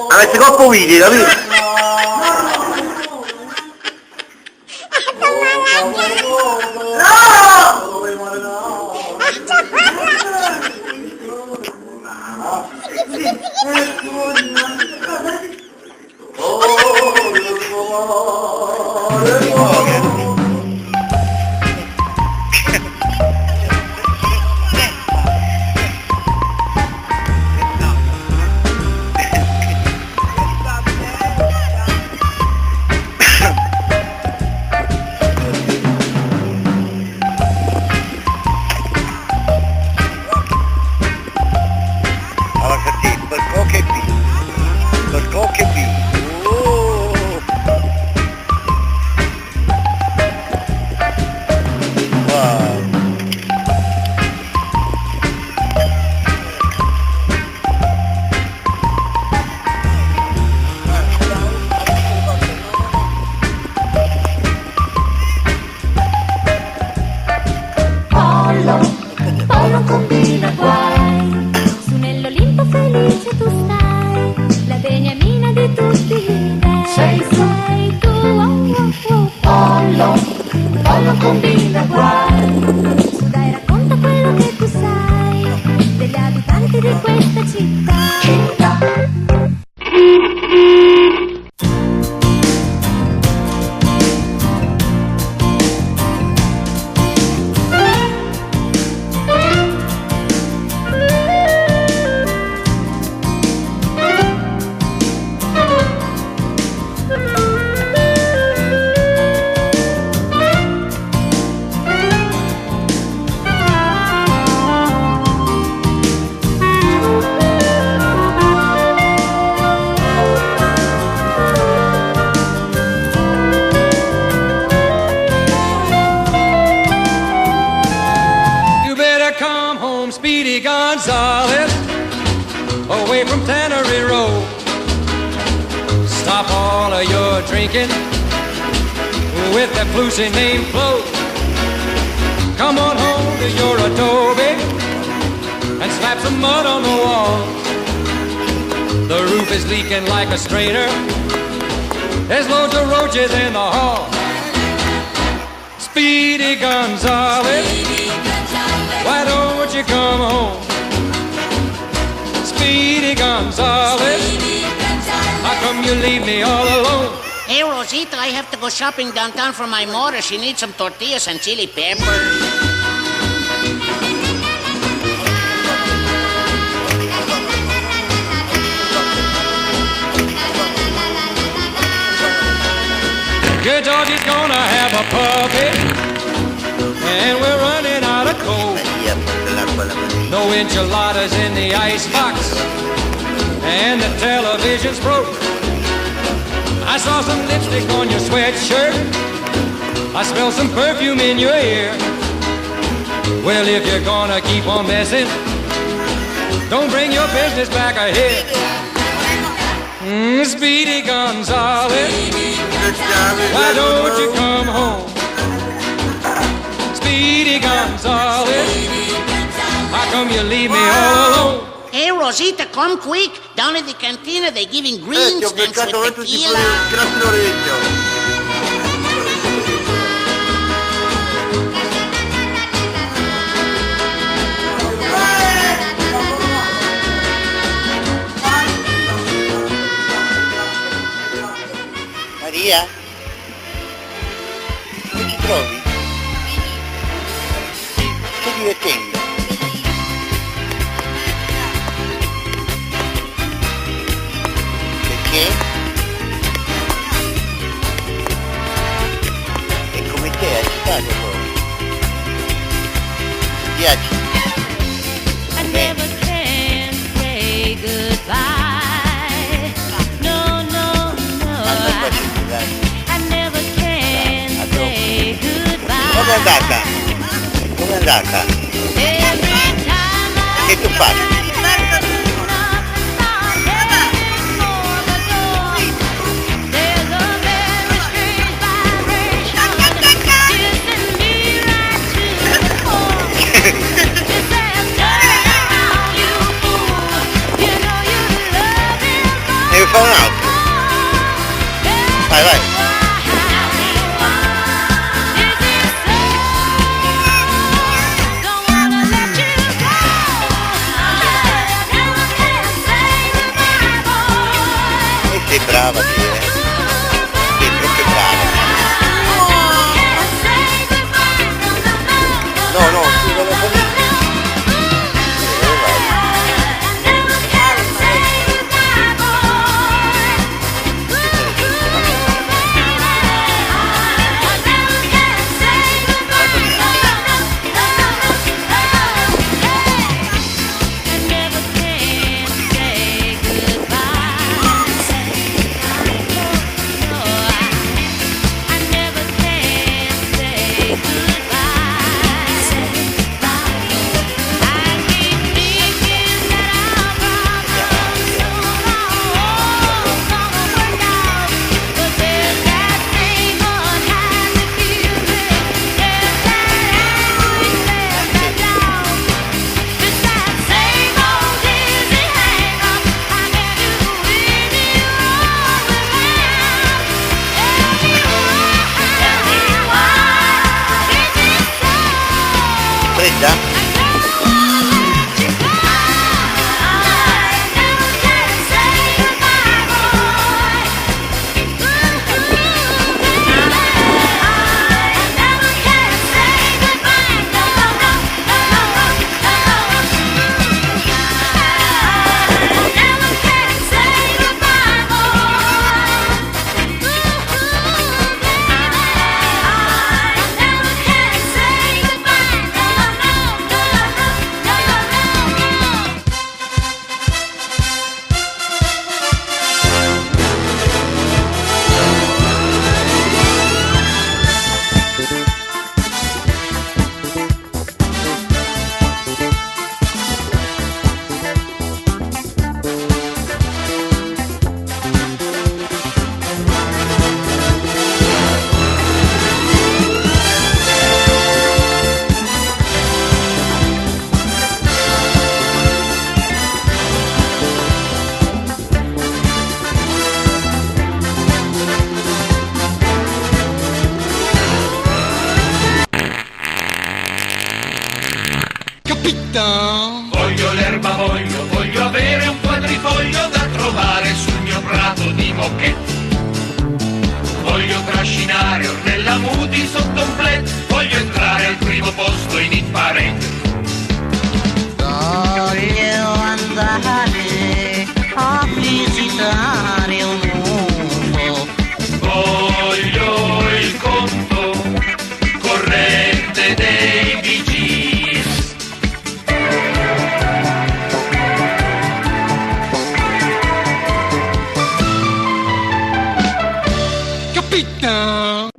Avete troppo video, capito? Pollo combina guai, su nell'Olimpo felice tu stai, la beniamina di tutti gli dei. Sei tu, Pollo combina guai, su dai racconta quello che tu sai, degli abitanti di questa città. Speedy Gonzales, away from Tannery Road. Stop all of your drinking with that flusy name Flo. Come on home to your adobe and slap some mud on the wall. The roof is leaking like a strainer. There's loads of roaches in the hall. Speedy Gonzales, why don't you come home? Speedy Gonzales, how come you leave me all alone? Hey, Rosita, I have to go shopping downtown for my mother. She needs some tortillas and chili peppers. Your dog is gonna have a puppy, and we're running out of coal. No enchiladas in the icebox, and the television's broke. I saw some lipstick on your sweatshirt, I smell some perfume in your ear. Well, if you're gonna keep on messing, don't bring your business back here. Speedy Gonzales, why don't you come home? Speedy Gonzales, how come you leave me all alone? Hey, Rosita, come quick. Down at the cantina, they're giving green snacks with tequila. Maria? Come ti trovi? Stai divertendo? Perché? piace. I never can say goodbye. No, no, no. I never can say goodbye. Come è andata? Come è andata? Every time I Che tu fai? there's a very strange vibration kissing me right to the core. It says, turn around, you fool. You know you love him Devi fare un altro. Vai, vai. Sei brava, sì, sei proprio brava. No, no, tu non lo fai. Fredda? Voglio l'erba, voglio avere un quadrifoglio da trovare sul mio prato di moquette. Voglio trascinare Ornella Muti sotto un plet, voglio entrare al primo posto in hit parade. Voglio andare a visitare un mondo. Voglio il conto corrente dei Bee Gees. Capito?